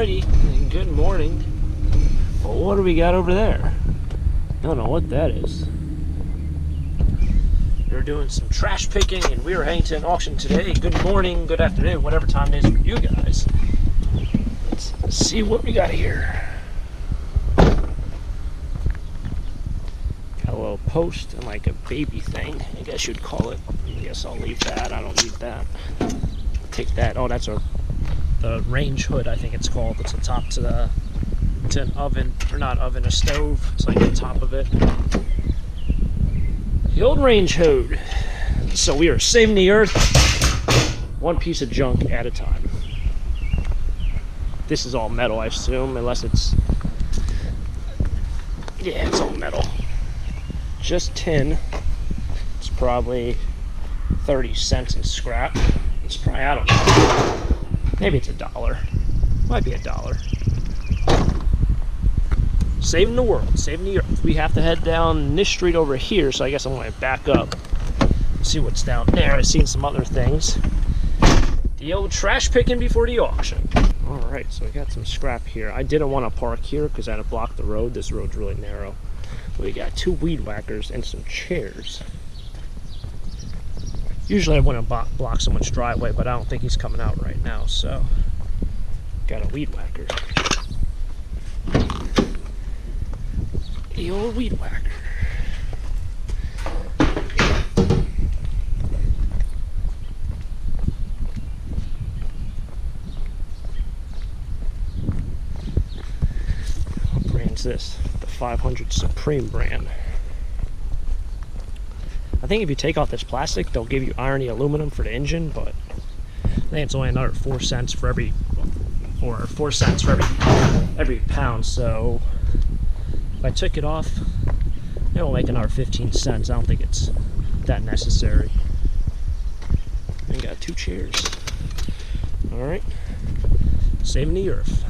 Alrighty, good morning. Well, what do we got over there? I don't know what that is. We're doing some trash picking and we were heading to an auction today. Good morning, good afternoon, whatever time it is for you guys. Let's see what we got here. Got a little post and like a baby thing, I guess you'd call it. I guess I'll leave that. I don't need that. Take that. Oh, that's the range hood, I think it's called. It's the top to an oven, or not oven, a stove. It's like the top of it. The old range hood. So we are saving the earth one piece of junk at a time. This is all metal, I assume, unless it's... Yeah, it's all metal. Just tin. It's probably 30 cents in scrap. It's probably, I don't know. Maybe it's $1. Might be $1. Saving the world, saving the earth. We have to head down this street over here, so I guess I'm going to back up. See what's down there. I've seen some other things. The old trash picking before the auction. Alright, so we got some scrap here. I didn't want to park here because I had to block the road. This road's really narrow. We got 2 weed whackers and some chairs. Usually I wouldn't block someone's driveway, but I don't think he's coming out right now, so got a weed whacker. The old weed whacker. What brand's this? The 500 Supreme brand. I think if you take off this plastic, they'll give you irony aluminum for the engine, but I think it's only another 4 cents for every, or 4 cents for every pound. So if I took it off, it will make another 15 cents. I don't think it's that necessary. We got 2 chairs. All right, saving the earth,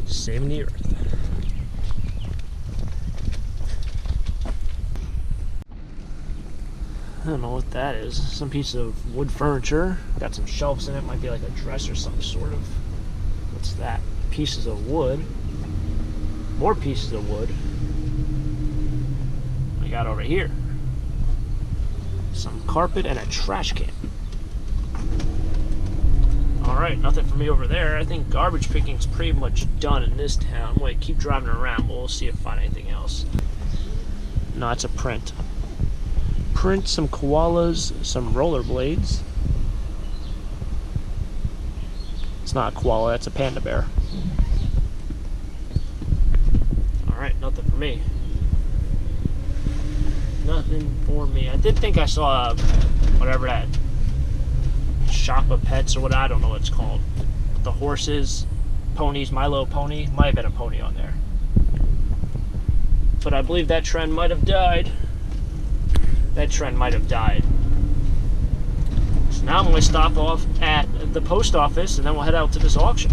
saving the earth. I don't know what that is. Some piece of wood furniture. Got some shelves in it. Might be like a dress or some sort of. What's that? Pieces of wood. More pieces of wood. What we got over here? Some carpet and a trash can. Alright, nothing for me over there. I think garbage picking's pretty much done in this town. I'm going to keep driving around, but we'll see if I find anything else. No, it's a print. Print, some koalas, some rollerblades. It's not a koala, it's a panda bear. Alright, nothing for me. Nothing for me. I did think I saw whatever that shop of pets or what, I don't know what it's called. The horses, ponies, My Little Pony. Might have been a pony on there. But I believe that trend might have died. That trend might have died. So now I'm going to stop off at the post office and then we'll head out to this auction.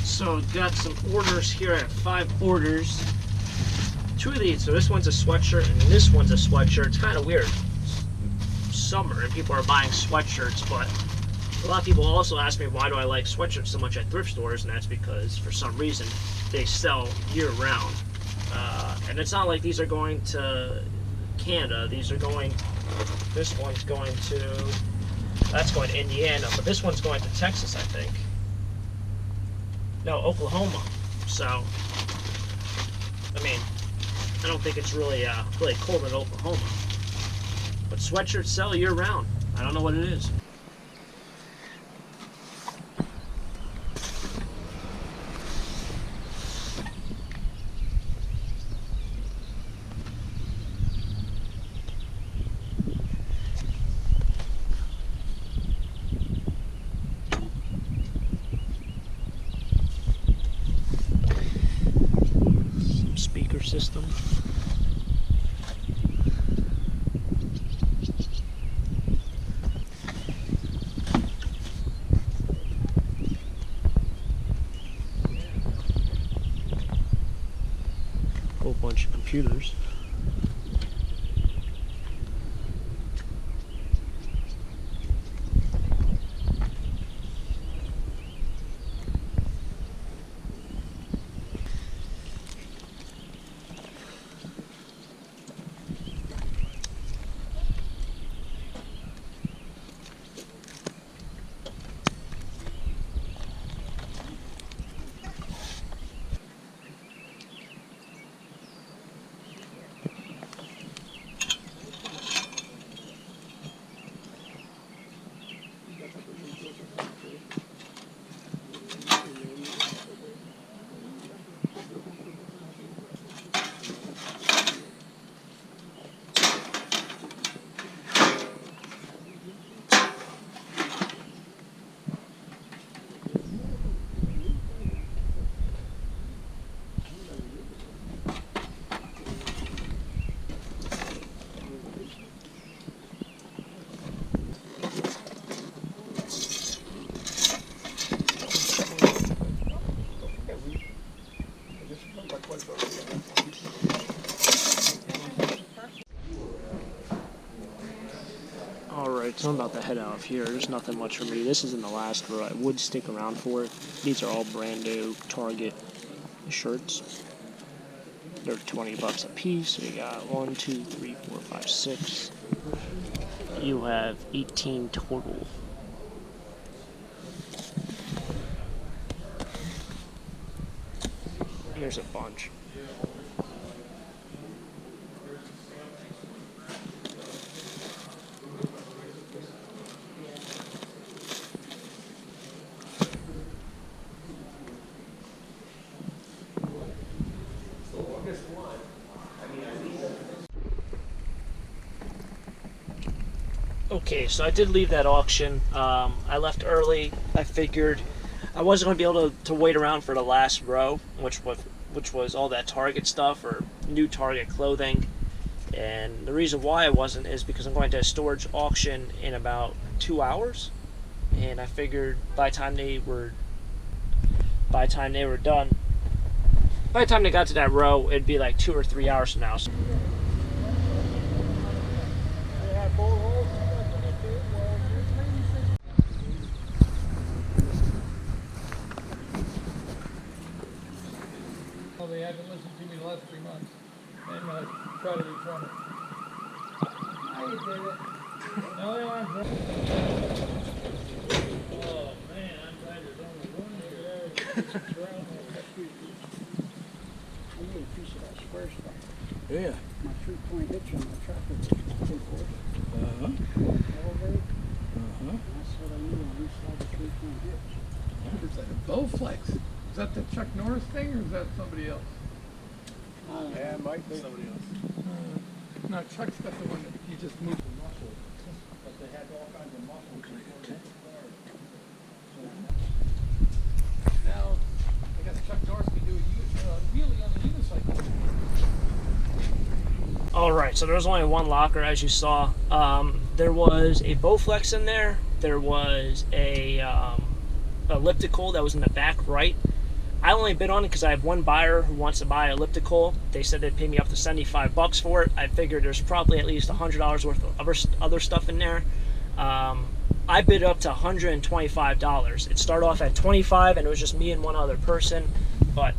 So I've got some orders here. I have 5 orders. 2 of these, so this one's a sweatshirt and this one's a sweatshirt. It's kind of weird. Summer and people are buying sweatshirts, but a lot of people also ask me why do I like sweatshirts so much at thrift stores, and that's because for some reason they sell year-round. And it's not like these are going to Canada. These are going, this one's going to, that's going to Indiana, but this one's going to Texas, I think. No, Oklahoma. So, I mean, I don't think it's really really cold in Oklahoma. But sweatshirts sell year round. I don't know what it is. System. Whole bunch of computers. Alright, so I'm about to head out of here. There's nothing much for me. This isn't the last row. I would stick around for it. These are all brand new Target shirts. They're 20 bucks a piece. We got 1, 2, 3, 4, 5, 6. You have 18 total. Here's a bunch. Okay, so I did leave that auction. I left early. I figured I wasn't going to be able to wait around for the last row, which was all that Target stuff or new Target clothing. And the reason why I wasn't is because I'm going to a storage auction in about 2 hours, and I figured by the time they were done, by the time they got to that row, it'd be like 2 or 3 hours from now. So they haven't listened to me the last 3 months, and try to refund it. I did it. No, they aren't. Oh man, I'm glad there's only one here. I need a piece of that square stuff. Yeah. My 3-point hitch on my tractor was 2/4. Elevate. That's what I need on each side of the 3-point hitch. Is that a Bowflex? Is that the Chuck Norris thing, or is that somebody else? Yeah, it might be. Somebody else. No, Chuck's got the one that he just moved the muscle. But they had all kinds of muscles before they started. Now, I guess Chuck Norris can do a wheelie on the unicycle. alright, so there was only one locker, as you saw. There was a Bowflex in there. There was a elliptical that was in the back right. I only bid on it because I have one buyer who wants to buy an elliptical. They said they'd pay me up to 75 bucks for it. I figured there's probably at least $100 worth of other stuff in there. I bid up to $125. It started off at $25, and it was just me and one other person, but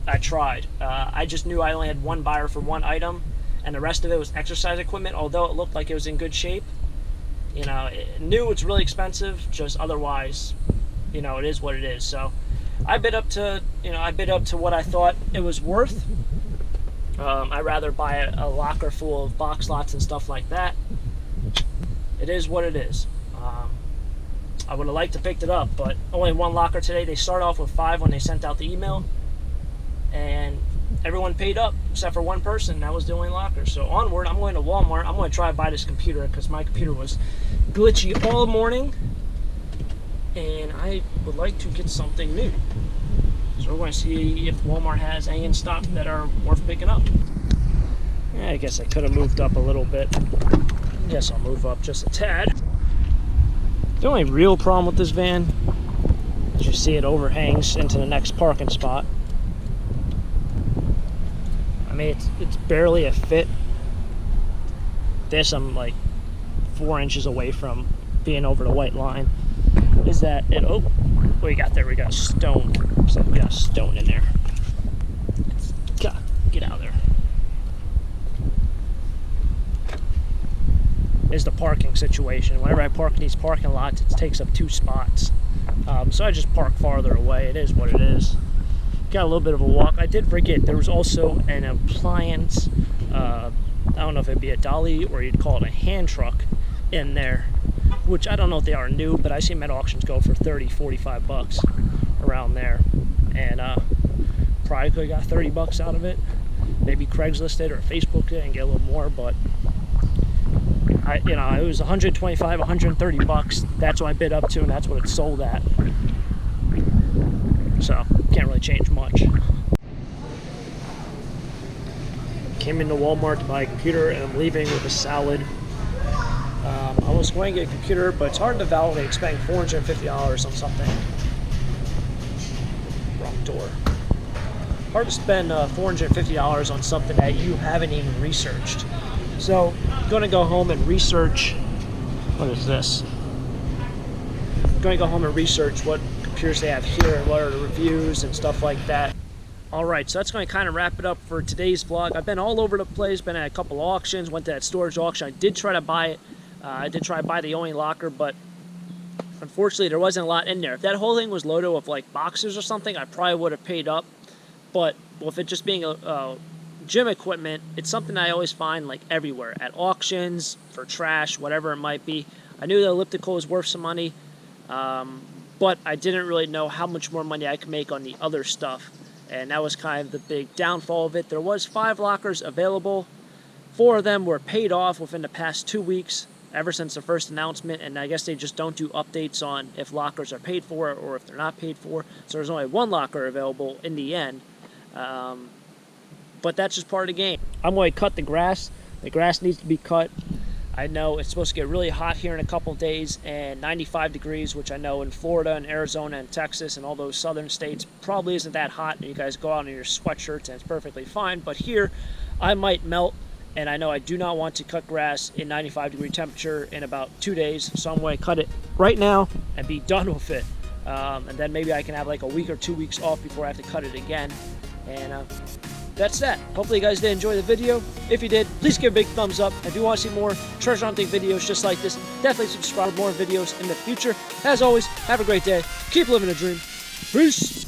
I tried. I just knew I only had one buyer for one item, and the rest of it was exercise equipment, although it looked like it was in good shape. You know, new, it's really expensive, just otherwise, you know, it is what it is. So I bid up to, what I thought it was worth. I'd rather buy a locker full of box lots and stuff like that. It is what it is. I would have liked to pick it up, but only one locker today. They start off with 5 when they sent out the email, and everyone paid up except for one person. That was the only locker. So onward, I'm going to Walmart. I'm going to try to buy this computer because my computer was glitchy all morning, and I would like to get something new. So we're going to see if Walmart has any in stock that are worth picking up. Yeah, I guess I could have moved up a little bit. I guess I'll move up just a tad. The only real problem with this van is you see it overhangs into the next parking spot. I mean, it's barely a fit. This, I'm like 4 inches away from being over the white line. Is that it? Oh, what we got there? We got stone. So we got stone in there. Get out of there. Is the parking situation. Whenever I park in these parking lots, it takes up 2 spots. So I just park farther away. It is what it is. Got a little bit of a walk. I did forget there was also an appliance. I don't know if it'd be a dolly or you'd call it a hand truck in there, which I don't know if they are new, but I see them at auctions go for 30, 45 bucks around there. And probably could have got 30 bucks out of it. Maybe Craigslist it or Facebook it and get a little more, but it was 125, 130 bucks. That's what I bid up to, and that's what it sold at. So, can't really change much. Came into Walmart to buy a computer, and I'm leaving with a salad. I was going to get a computer, but it's hard to validate. Spending $450 on something. Wrong door. hard to spend $450 on something that you haven't even researched. So I'm going to go home and research. What is this? I'm going to go home and research what computers they have here and what are the reviews and stuff like that. Alright, so that's going to kind of wrap it up for today's vlog. I've been all over the place, been at a couple auctions, went to that storage auction. I did try to buy it. I did try to buy the only locker, but unfortunately there wasn't a lot in there. If that whole thing was loaded with like boxes or something, I probably would have paid up. But with it just being a gym equipment, it's something I always find like everywhere. At auctions, for trash, whatever it might be. I knew the elliptical was worth some money, but I didn't really know how much more money I could make on the other stuff. And that was kind of the big downfall of it. There was 5 lockers available. 4 of them were paid off within the past 2 weeks, ever since the first announcement, and I guess they just don't do updates on if lockers are paid for or if they're not paid for. So there's only 1 locker available in the end. But that's just part of the game. I'm going to cut the grass. The grass needs to be cut. I know it's supposed to get really hot here in a couple days, and 95 degrees, which I know in Florida and Arizona and Texas and all those southern states probably isn't that hot, and you guys go out in your sweatshirts and it's perfectly fine. But here, I might melt, and I know I do not want to cut grass in 95-degree temperature in about 2 days, so I'm going to cut it right now and be done with it. And then maybe I can have like a week or 2 weeks off before I have to cut it again. And that's that. Hopefully you guys did enjoy the video. If you did, please give a big thumbs up. If you want to see more treasure hunting videos just like this, definitely subscribe for more videos in the future. As always, have a great day. Keep living a dream. Peace.